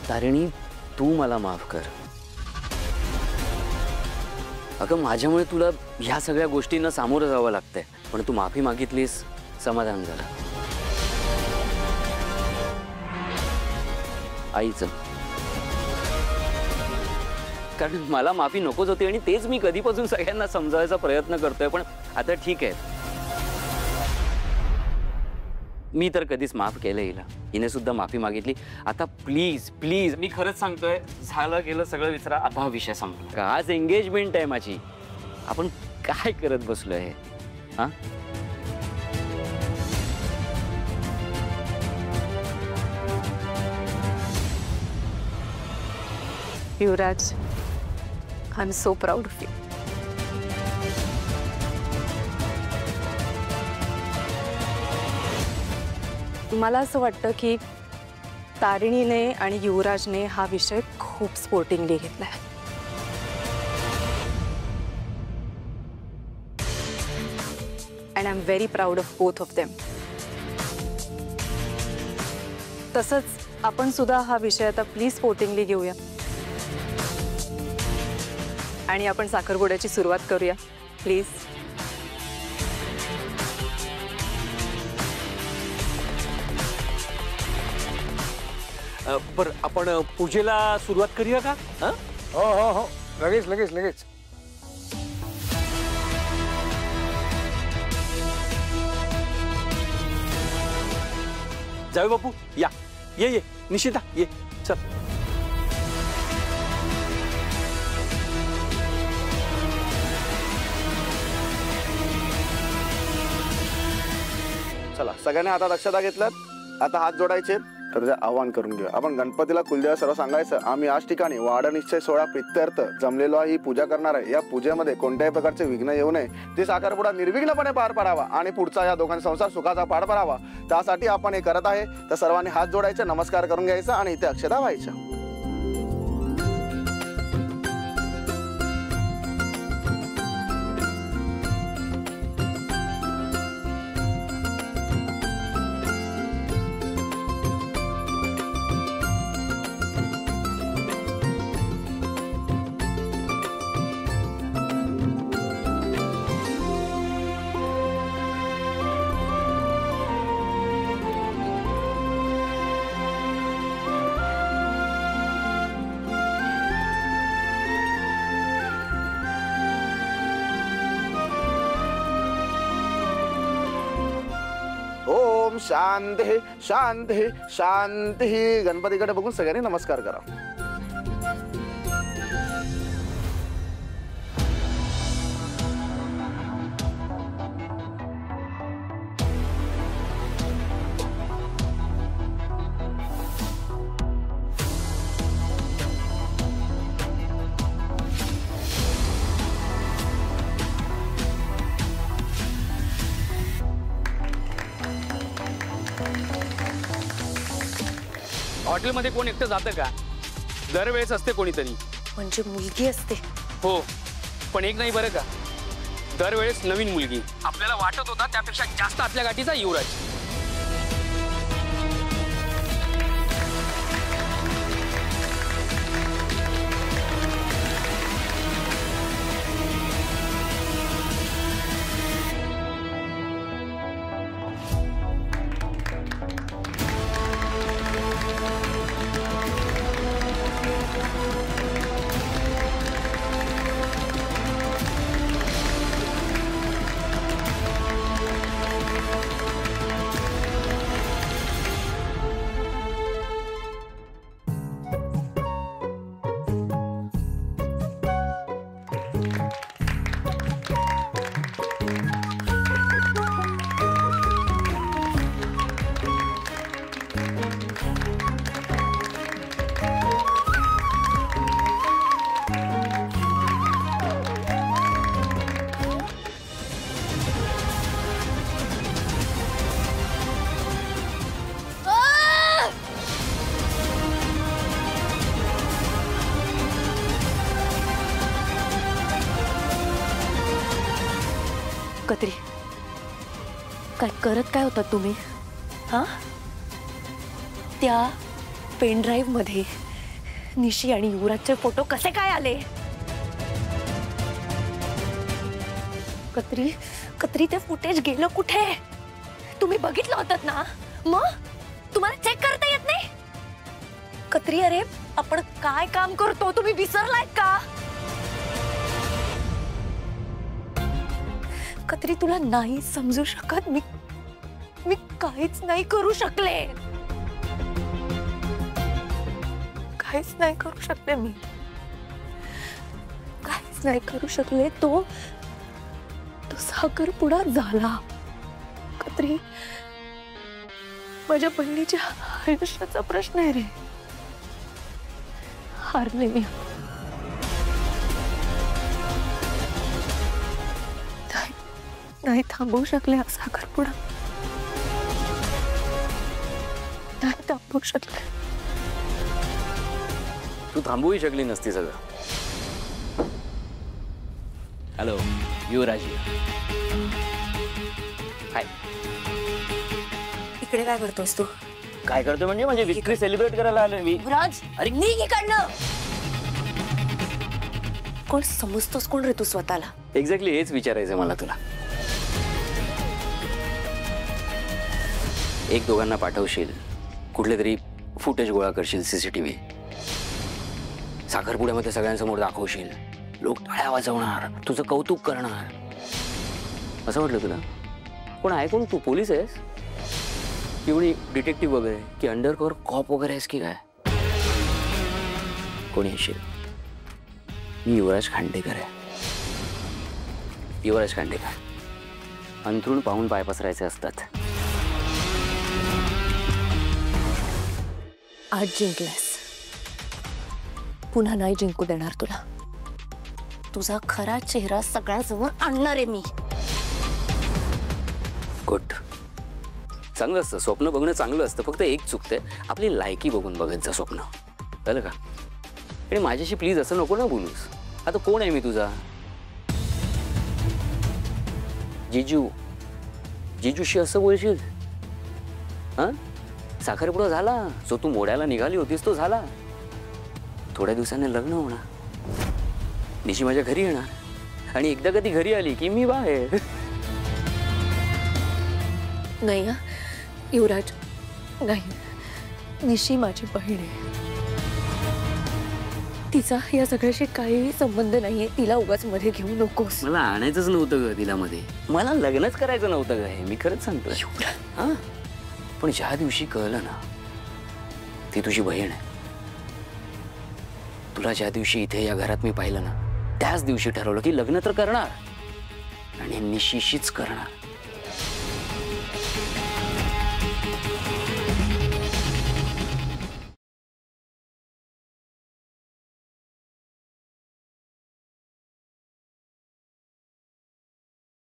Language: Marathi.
तारिणी, तू मला माफ कर. अगं माझ्यामुळे तुला ह्या सगळ्या गोष्टींना सामोरं जावं लागतंय, पण तू माफी मागितलीस, समाधान झालं. आईचं, कारण मला माफी नकोच होती आणि तेच मी कधीपासून सगळ्यांना समजावायचा प्रयत्न करतोय. पण आता ठीक आहे, मी तर कधीच माफ केलं हिला, हिने सुद्धा माफी मागितली. आता प्लीज प्लीज, मी खरंच सांगतोय, झालं गेलं सगळं विसरा, आता हा विषय संपला. आज एंगेजमेंट आहे माझी, आपण काय करत बसलोय हे? हा, Yuvraj, I am so proud of you. मला असं वाटतं की तारिणीने आणि युवराजने हा विषय खूप स्पोर्टिंगली घेतलाय. And I am very proud of both of them. तसंच आपण सुद्धा हा विषय आता प्लीज स्पोर्टिंगली घेऊया आणि आपण साखरपुड्याची सुरुवात करूया प्लीज. बरं, आपण पूजेला सुरुवात करूया का? हो हो हो, लगेच लगेच लगेच. जाऊ बापू, या, ये ये निशिता, ये चल. चला, सगळ्यांनी हातात अक्षता घेतल्यात, आता हात जोडायचे. तर आवाहन करून घेऊया आपण. गणपतीला कुलदेव सर्व सांगायचं, आम्ही आज ठिकाणी वाढनिश्चय सोहळा प्रित्यर्थ जमलेलो आहे. ही पूजा करणार आहे. या पूजेमध्ये कोणत्याही प्रकारचे विघ्न येऊ नये, ते साखरपुडा निर्विघ्नपणे पार पाडावा आणि पुढचा या दोघांचा संसार सुखाचा पार पडावा, त्यासाठी आपण हे करत आहे. तर सर्वांनी हात जोडायचे, नमस्कार करून घ्यायचा आणि इथे अक्षता व्हायच्या. ओम शांती शांती शांती. गणपतीकडे बघून सगळ्यांनी नमस्कार करा. हॉटेलमध्ये कोण एकटं जातं का? दरवेळेस असते कोणीतरी. म्हणजे मुलगी असते? हो, पण एक नाही बरं का, दरवेळेस नवीन मुलगी. आपल्याला वाटत होता त्यापेक्षा जास्त आपल्या गाठीचा युवराज. कत्री, काय करत काय होता तुम्ही? हां, त्या पेन ड्राईव्ह मध्ये निशी आणि युवराजचे फोटो कसे काय आले? कत्री कत्री ते फुटेज गेलं कुठे? तुम्ही बघितलं होतं ना? मग तुम्हाला चेक करता येत नाही? कत्री अरे आपण काय काम करतो तुम्ही विसरलायत का? कत्री तुला नाही समजू शकत, मी काहीच नाही करू शकले, काहीच नाही करू शकले, मी काहीच नाही करू शकले. तो साखरपुडा झाला. कत्री माझ्या बहिणीच्या आयुष्याचा प्रश्न आहे रे. हारले मी. नाही थांबवू शकले हा साखरपुडा, नाही थांबवू शकले. तू थांबवूही शकली नसती सगळं. हॅलो युवराजी. हाय. इकडे काय करतोस तू? काय करतोय म्हणजे माझी विक्री सेलिब्रेट करायला आलोय मी. युवराज अरे निघ इकडनं. कोण समजतोस कोण रे तू स्वतःला? एक्झॅक्टली हेच विचारायचं मला तुला. एक दोघांना पाठवशील, कुठले तरी फुटेज गोळा करशील, सीसीटीव्ही साखरपुड्यामध्ये सगळ्यांसमोर दाखवशील, लोक टाळ्या वाजवणार, तुझं कौतुक करणार. असं वाटलं तुला? कोण आहे कोण तू? पोलीस आहेस की कोणी डिटेक्टिव्ह वगैरे, की अंडरकव्हर कॉप वगैरे आहेस की काय? कोणी येशील? मी युवराज खांडेकर आहे. युवराज खांडेकर. अंथरूण पाहून पाय पसरायचे असतात. आज जिंकलास, पुन्हा नाही जिंकू देणार तुला. तुझा खरा चेहरा सगळ्याजवळ आणणार आहे मी. गुड. चांगलं असतं स्वप्न बघणं, चांगलं असतं. फक्त एक चुकते, आपली लायकी बघून बघत जा स्वप्न. कळलं का? आणि माझ्याशी प्लीज असं नको ना बोलूस. आता कोण आहे मी तुझा? जिजू. जिजूशी असं बोलशील? हा, साखरपुडा झाला, जो तू मोड्याला निघाली होतीस तो झाला. थोड्या दिवसांनी लग्न होणार, निशी माझ्या घरी येणार, आणि एकदा कधी घरी आली की मी बाहेर. नाही हा युवराज, नाही. निशी माझी बहीण आहे. तिचा या सगळ्याशी काही संबंध नाहीये. तिला उगाच मध्ये घेऊ नकोस. मला आणायचंच नव्हतं ग तिला मध्ये. मला लग्नच करायचं नव्हतं ग. हे मी खरंच सांगतोय. हा, पण ज्या दिवशी कळलं ना ती तुझी बहीण आहे, तुला ज्या दिवशी इथे या घरात मी पाहिलं ना, त्याच दिवशी ठरवलं की लग्न तर करणार, आणि निशीशीच करणार.